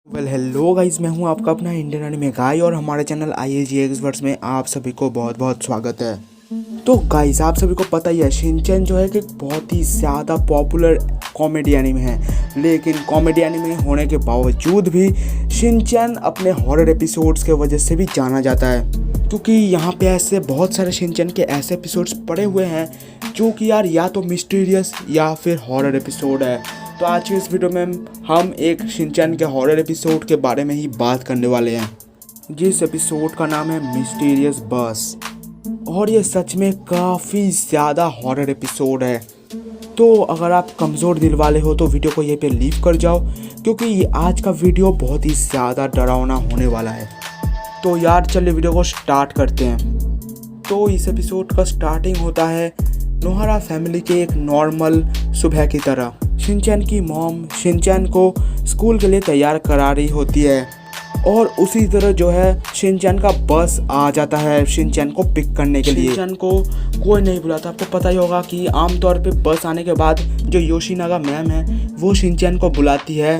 Hello guys, मैं हूं आपका अपना इंडियन एनिमे गाय और हमारे चैनल IAG एक्सपर्ट्स में आप सभी को बहुत बहुत स्वागत है। तो गाइस, आप सभी को पता ही है शिनचैन जो है कि बहुत ही ज़्यादा पॉपुलर कॉमेडी एनिमे है। लेकिन कॉमेडी एनिमे होने के बावजूद भी शिनचैन अपने हॉरर एपिसोड्स के वजह से भी जाना जाता है, क्योंकि यहाँ पे ऐसे बहुत सारे शिनचैन के ऐसे एपिसोड्स पड़े हुए हैं जो कि यार या तो मिस्टीरियस या फिर हॉरर एपिसोड है। तो आज की इस वीडियो में हम एक शिनचैन के हॉरर एपिसोड के बारे में ही बात करने वाले हैं, जिस एपिसोड का नाम है मिस्टीरियस बस। और ये सच में काफ़ी ज़्यादा हॉरर एपिसोड है। तो अगर आप कमज़ोर दिल वाले हो तो वीडियो को यहीं पे लीव कर जाओ, क्योंकि ये आज का वीडियो बहुत ही ज़्यादा डरावना होने वाला है। तो यार चलिए वीडियो को स्टार्ट करते हैं। तो इस एपिसोड का स्टार्टिंग होता है नोहारा फैमिली के एक नॉर्मल सुबह की तरह। शिनचैन की मॉम शिनचैन को स्कूल के लिए तैयार करा रही होती है और उसी तरह जो है शिनचैन का बस आ जाता है शिनचैन को पिक करने के लिए। शिनचैन को कोई नहीं बुलाता। आपको पता ही होगा कि आमतौर पे बस आने के बाद जो योशिनागा मैम है वो शिनचैन को बुलाती है,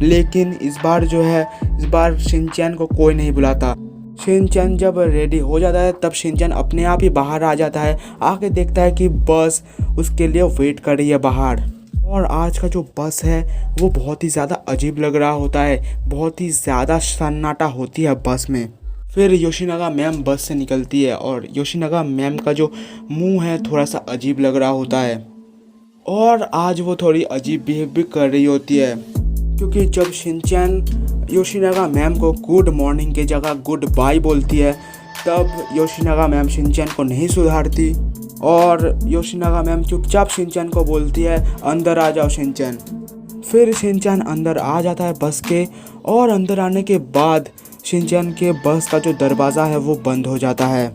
लेकिन इस बार शिनचैन को कोई नहीं बुलाता। शिनचैन जब रेडी हो जाता है तब शिनचैन अपने आप ही बाहर आ जाता है। आके देखता है कि बस उसके लिए वेट कर रही है बाहर। और आज का जो बस है वो बहुत ही ज़्यादा अजीब लग रहा होता है, बहुत ही ज़्यादा सन्नाटा होती है बस में। फिर योशिनागा मैम बस से निकलती है और योशिनागा मैम का जो मुंह है थोड़ा सा अजीब लग रहा होता है और आज वो थोड़ी अजीब बिहेव भी कर रही होती है, क्योंकि जब शिनचैन योशिनागा मैम को गुड मॉर्निंग की जगह गुड बाय बोलती है तब योशिनागा मैम शिनचैन को नहीं सुधारती और योशिनागा मैम चुपचाप शिनचैन को बोलती है अंदर आ जाओ शिनचैन। फिर शिनचैन अंदर आ जाता है बस के, और अंदर आने के बाद शिनचैन के बस का जो दरवाज़ा है वो बंद हो जाता है।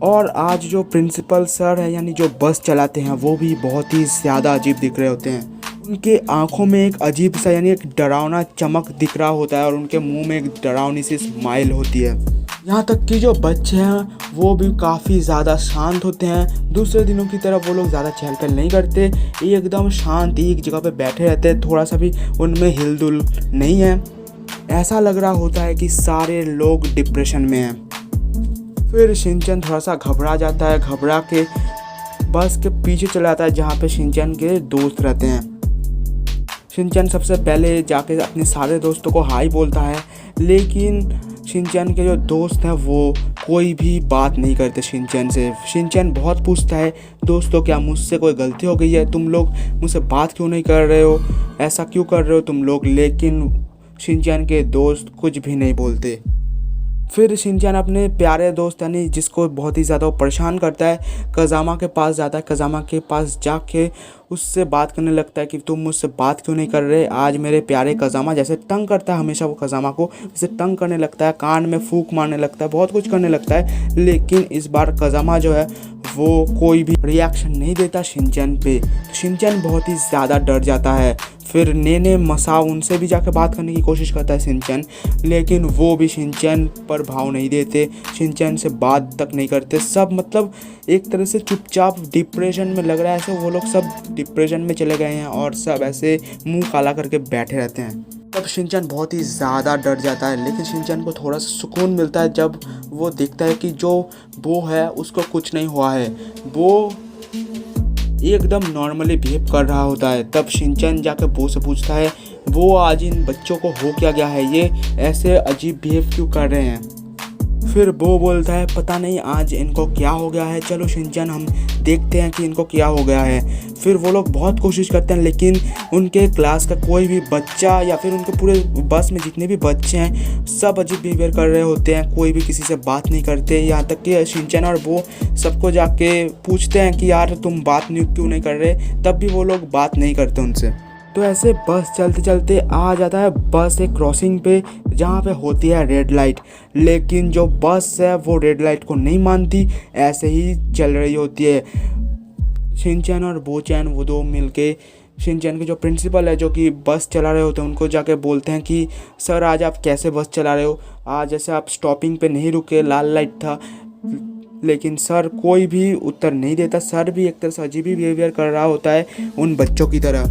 और आज जो प्रिंसिपल सर है यानी जो बस चलाते हैं वो भी बहुत ही ज़्यादा अजीब दिख रहे होते हैं। उनके आंखों में एक अजीब सा यानी एक डरावना चमक दिख रहा होता है और उनके मुंह में एक डरावनी सी स्माइल होती है। यहाँ तक कि जो बच्चे हैं वो भी काफ़ी ज़्यादा शांत होते हैं। दूसरे दिनों की तरह वो लोग ज़्यादा चहल पहल नहीं करते, एकदम शांत एक जगह पे बैठे रहते हैं, थोड़ा सा भी उनमें हिलडुल नहीं है। ऐसा लग रहा होता है कि सारे लोग डिप्रेशन में हैं। फिर शिनचैन थोड़ा सा घबरा जाता है, घबरा के बस के पीछे चला जाता है जहाँ पे शिनचैन के दोस्त रहते हैं। शिनचैन सबसे पहले जाके अपने सारे दोस्तों को हाय बोलता है, लेकिन शिनचैन के जो दोस्त हैं वो कोई भी बात नहीं करते शिनचैन से। शिनचैन बहुत पूछता है दोस्तों क्या मुझसे कोई गलती हो गई है, तुम लोग मुझसे बात क्यों नहीं कर रहे हो, ऐसा क्यों कर रहे हो तुम लोग, लेकिन शिनचैन के दोस्त कुछ भी नहीं बोलते। फिर शिनचैन अपने प्यारे दोस्त यानी जिसको बहुत ही ज़्यादा परेशान करता है कज़ामा के पास जाता है। कज़ामा के पास जाके उससे बात करने लगता है कि तुम मुझसे बात क्यों नहीं कर रहे आज मेरे प्यारे कज़ामा। जैसे तंग करता है हमेशा वो कज़ामा को, जैसे तंग करने लगता है, कान में फूंक मारने लगता है, बहुत कुछ करने लगता है। लेकिन इस बार कज़ामा जो है वो कोई भी रिएक्शन नहीं देता शिनचैन पे। शिनचैन बहुत ही ज़्यादा डर जाता है। फिर नेने मसाओ उनसे भी जाकर बात करने की कोशिश करता है शिनचैन, लेकिन वो भी शिनचैन पर भाव नहीं देते, शिनचैन से बात तक नहीं करते। सब मतलब एक तरह से चुपचाप डिप्रेशन में लग रहा है, ऐसे वो लोग सब डिप्रेशन में चले गए हैं और सब ऐसे मुंह काला करके बैठे रहते हैं। तब शिनचैन बहुत ही ज़्यादा डर जाता है, लेकिन शिनचैन को थोड़ा सा सुकून मिलता है जब वो देखता है कि जो बो है उसको कुछ नहीं हुआ है, वो एकदम नॉर्मली बिहेव कर रहा होता है। तब शिनचैन जाकर बो से पूछता है वो आज इन बच्चों को हो क्या गया है, ये ऐसे अजीब बिहेव क्यों कर रहे हैं। फिर बो बोलता है पता नहीं आज इनको क्या हो गया है, चलो शिनचैन हम देखते हैं कि इनको क्या हो गया है। फिर वो लोग बहुत कोशिश करते हैं, लेकिन उनके क्लास का कोई भी बच्चा या फिर उनके पूरे बस में जितने भी बच्चे हैं सब अजीब बिहेवियर कर रहे होते हैं, कोई भी किसी से बात नहीं करते। यहाँ तक कि शिनचैन और वो सबको जाके पूछते हैं कि यार तुम बात क्यों नहीं कर रहे, तब भी वो लोग बात नहीं करते उनसे। तो ऐसे बस चलते चलते आ जाता है बस एक क्रॉसिंग पे जहाँ पे होती है रेड लाइट, लेकिन जो बस है वो रेड लाइट को नहीं मानती, ऐसे ही चल रही होती है। शिनचैन और बोचैन वो दो मिलके शिनचैन के जो प्रिंसिपल है जो कि बस चला रहे होते हैं उनको जाके बोलते हैं कि सर आज आप कैसे बस चला रहे हो, आज जैसे आप स्टॉपिंग पे नहीं रुके, लाल लाइट था। लेकिन सर कोई भी उत्तर नहीं देता, सर भी एक तरह से अजीब ही बिहेवियर कर रहा होता है उन बच्चों की तरह।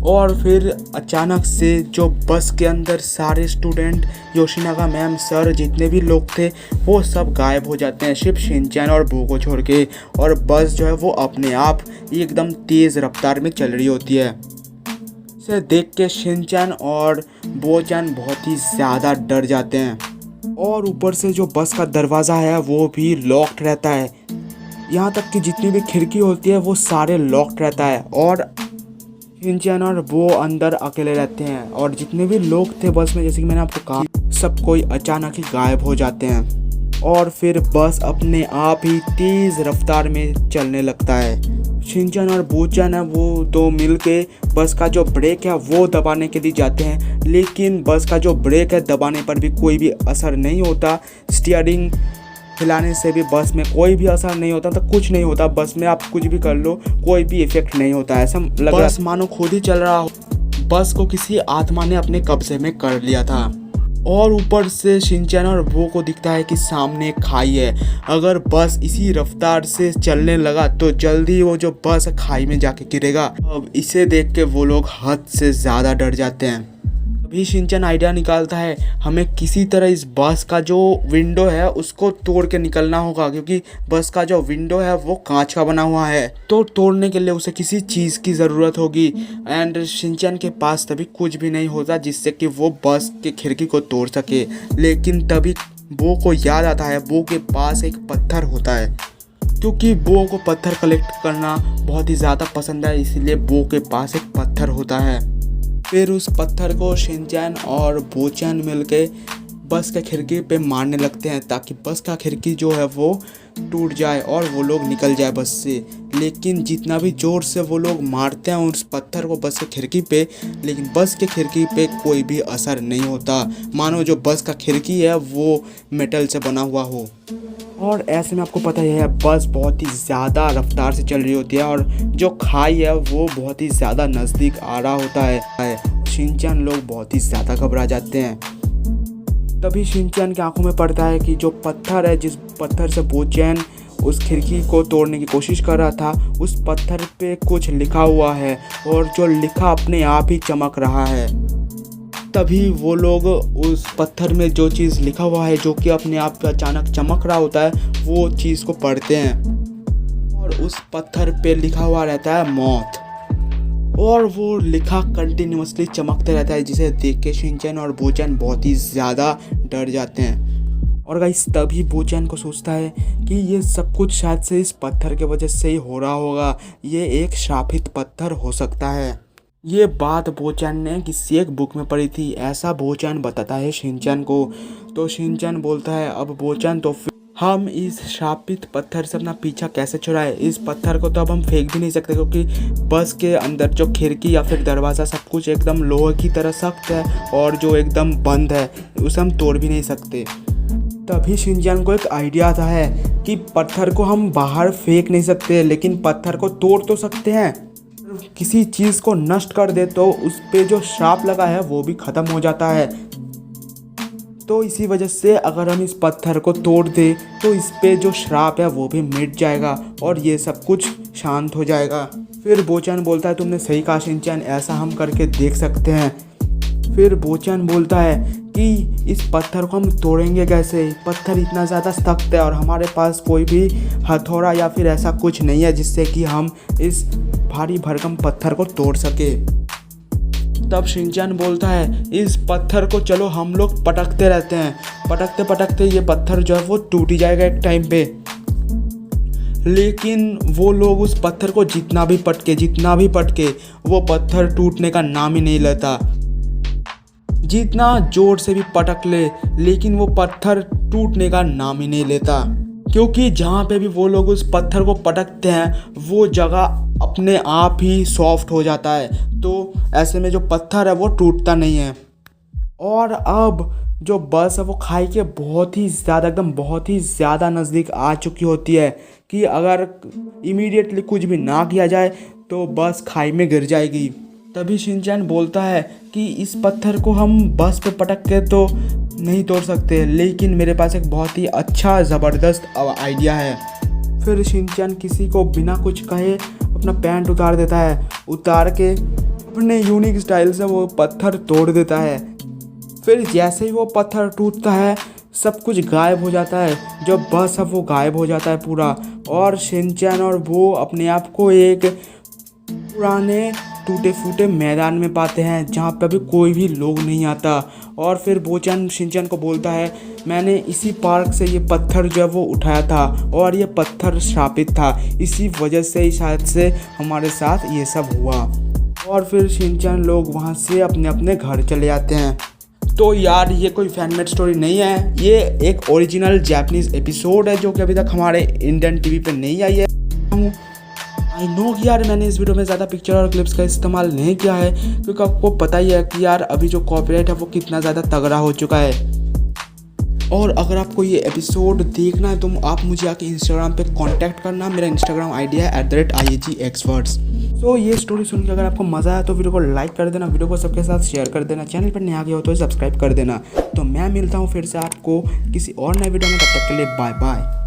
और फिर अचानक से जो बस के अंदर सारे स्टूडेंट, योशिनागा मैम, सर, जितने भी लोग थे वो सब गायब हो जाते हैं, सिर्फ शिनचैन और बो को छोड़ के। और बस जो है वो अपने आप एकदम तेज़ रफ्तार में चल रही होती है। इसे देख के शिनचैन और बोचैन बहुत ही ज़्यादा डर जाते हैं। और ऊपर से जो बस का दरवाज़ा है वो भी लॉक्ड रहता है, यहाँ तक कि जितनी भी खिड़की होती है वो सारे लॉक्ड रहता है। और शिनचैन और वो अंदर अकेले रहते हैं, और जितने भी लोग थे बस में, जैसे कि मैंने आपको कहा, सब कोई अचानक ही गायब हो जाते हैं। और फिर बस अपने आप ही तेज़ रफ्तार में चलने लगता है। शिनचैन और बोचैन है वो दो मिल के बस का जो ब्रेक है वो दबाने के लिए जाते हैं, लेकिन बस का जो ब्रेक है दबाने पर भी कोई भी असर नहीं होता। स्टीयरिंग हिलाने से भी बस में कोई भी असर नहीं होता, तो कुछ नहीं होता बस में, आप कुछ भी कर लो कोई भी इफेक्ट नहीं होता। ऐसा लग रहा, बस मानो खुद ही चल रहा हो। बस को किसी आत्मा ने अपने कब्जे में कर लिया था। और ऊपर से शिनचैन और वो को दिखता है कि सामने एक खाई है। अगर बस इसी रफ्तार से चलने लगा तो जल्दी वो जो बस खाई में जाके गिरेगा। अब इसे देख के वो लोग हद से ज़्यादा डर जाते हैं। तभी शिनचैन आइडिया निकालता है, हमें किसी तरह इस बस का जो विंडो है उसको तोड़ के निकलना होगा, क्योंकि बस का जो विंडो है वो कांच का बना हुआ है। तो तोड़ने के लिए उसे किसी चीज़ की ज़रूरत होगी। एंड शिनचैन के पास तभी कुछ भी नहीं होता जिससे कि वो बस की खिड़की को तोड़ सके। लेकिन तभी बो को याद आता है, बो के पास एक पत्थर होता है, क्योंकि बो को पत्थर कलेक्ट करना बहुत ही ज़्यादा पसंद है, इसलिए बो के पास एक पत्थर होता है। फिर उस पत्थर को शिनचैन और बोचैन मिलके बस के खिड़की पे मारने लगते हैं, ताकि बस का खिड़की जो है वो टूट जाए और वो लोग निकल जाए बस से। लेकिन जितना भी ज़ोर से वो लोग मारते हैं उस पत्थर को बस के खिड़की पे, लेकिन बस के खिड़की पे कोई भी असर नहीं होता, मानो जो बस का खिड़की है वो मेटल से बना हुआ हो। और ऐसे में आपको पता ही है बस बहुत ही ज़्यादा रफ्तार से चल रही होती है, और जो खाई है वो बहुत ही ज़्यादा नज़दीक आ रहा होता है। शिनचैन लोग बहुत ही ज़्यादा घबरा जाते हैं। तभी शिनचैन की आंखों में पड़ता है कि जो पत्थर है, जिस पत्थर से बोचैन उस खिड़की को तोड़ने की कोशिश कर रहा था, उस पत्थर पे कुछ लिखा हुआ है, और जो लिखा अपने आप ही चमक रहा है। तभी वो लोग उस पत्थर में जो चीज़ लिखा हुआ है, जो कि अपने आप पे अचानक चमक रहा होता है, वो चीज़ को पढ़ते हैं। और उस पत्थर पे लिखा हुआ रहता है मौत, और वो लिखा कंटिन्यूअसली चमकते रहता है, जिसे देख के शिनचैन और बोचैन बहुत ही ज़्यादा डर जाते हैं। और गाइस तभी बोचैन को सोचता है कि ये सब कुछ शायद से इस पत्थर के वजह से ही हो रहा होगा, ये एक शापित पत्थर हो सकता है। ये बात बोचैन ने किसी एक बुक में पढ़ी थी, ऐसा बोचैन बताता है शिनचैन को। तो शिनचैन बोलता है, अब बोचैन तो हम इस शापित पत्थर से अपना पीछा कैसे छुड़ाए? इस पत्थर को तो अब हम फेंक भी नहीं सकते, क्योंकि बस के अंदर जो खिड़की या फिर दरवाज़ा सब कुछ एकदम लोहे की तरह सख्त है, और जो एकदम बंद है उसे हम तोड़ भी नहीं सकते। तभी शिनचैन को एक आइडिया आता है कि पत्थर को हम बाहर फेंक नहीं सकते, लेकिन पत्थर को तोड़ तो सकते हैं। किसी चीज़ को नष्ट कर दे तो उस पे जो श्राप लगा है वो भी ख़त्म हो जाता है। तो इसी वजह से अगर हम इस पत्थर को तोड़ दें तो इस पे जो श्राप है वो भी मिट जाएगा, और ये सब कुछ शांत हो जाएगा। फिर बोचैन बोलता है, तुमने सही कहा शिनचैन, ऐसा हम करके देख सकते हैं। फिर बोचैन बोलता है कि इस पत्थर को हम तोड़ेंगे कैसे? पत्थर इतना ज़्यादा सख्त है, और हमारे पास कोई भी हथौड़ा या फिर ऐसा कुछ नहीं है जिससे कि हम इस भारी भरकम पत्थर को तोड़ सके। तब शिनचैन बोलता है, इस पत्थर को चलो हम लोग पटकते रहते हैं, पटकते पटकते ये पत्थर जो है वो टूट ही जाएगा एक टाइम पे। लेकिन वो लोग उस पत्थर को जितना भी पटके वो पत्थर टूटने का नाम ही नहीं लेता। जितना जोर से भी पटक ले, लेकिन वो पत्थर टूटने का नाम ही नहीं लेता, क्योंकि जहाँ पे भी वो लोग उस पत्थर को पटकते हैं वो जगह अपने आप ही सॉफ्ट हो जाता है। तो ऐसे में जो पत्थर है वो टूटता नहीं है। और अब जो बस है वो खाई के बहुत ही ज़्यादा नज़दीक आ चुकी होती है कि अगर इमीडिएटली कुछ भी ना किया जाए तो बस खाई में गिर जाएगी। तभी शिनचैन बोलता है कि इस पत्थर को हम बस पे पटक के तो नहीं तोड़ सकते, लेकिन मेरे पास एक बहुत ही अच्छा ज़बरदस्त आइडिया है। फिर शिनचैन किसी को बिना कुछ कहे अपना पैंट उतार देता है, उतार के अपने यूनिक स्टाइल से वो पत्थर तोड़ देता है। फिर जैसे ही वो पत्थर टूटता है सब कुछ गायब हो जाता है, जो बस अब वो गायब हो जाता है पूरा। और शिनचैन और वो अपने आप को एक पुराने टूटे फूटे मैदान में पाते हैं जहाँ पे अभी कोई भी लोग नहीं आता। और फिर बोचैन शिनचैन को बोलता है, मैंने इसी पार्क से ये पत्थर जो है वो उठाया था और ये पत्थर श्रापित था, इसी वजह से ही शायद से हमारे साथ ये सब हुआ। और फिर शिनचैन लोग वहाँ से अपने अपने घर चले जाते हैं। तो यार ये कोई फैनमेड स्टोरी नहीं है, ये एक ओरिजिनल जापानीज एपिसोड है जो कि अभी तक हमारे इंडियन टीवी पे नहीं आई है। आई नो कि यार मैंने इस वीडियो में ज़्यादा पिक्चर और क्लिप्स का इस्तेमाल नहीं किया है, क्योंकि आपको पता ही है कि यार अभी जो कॉपीराइट है वो कितना ज़्यादा तगड़ा हो चुका है। और अगर आपको ये एपिसोड देखना है तो आप मुझे आके इंस्टाग्राम पे कांटेक्ट करना। मेरा इंस्टाग्राम आईडी है @IAGexperts। तो ये स्टोरी सुन के अगर आपको मज़ा आया तो वीडियो को लाइक कर देना, वीडियो को सबके साथ शेयर कर देना, चैनल पर नया गया हो तो सब्सक्राइब कर देना। तो मैं मिलता हूँ फिर से आपको किसी और नए वीडियो में, तब तक के लिए बाय बाय।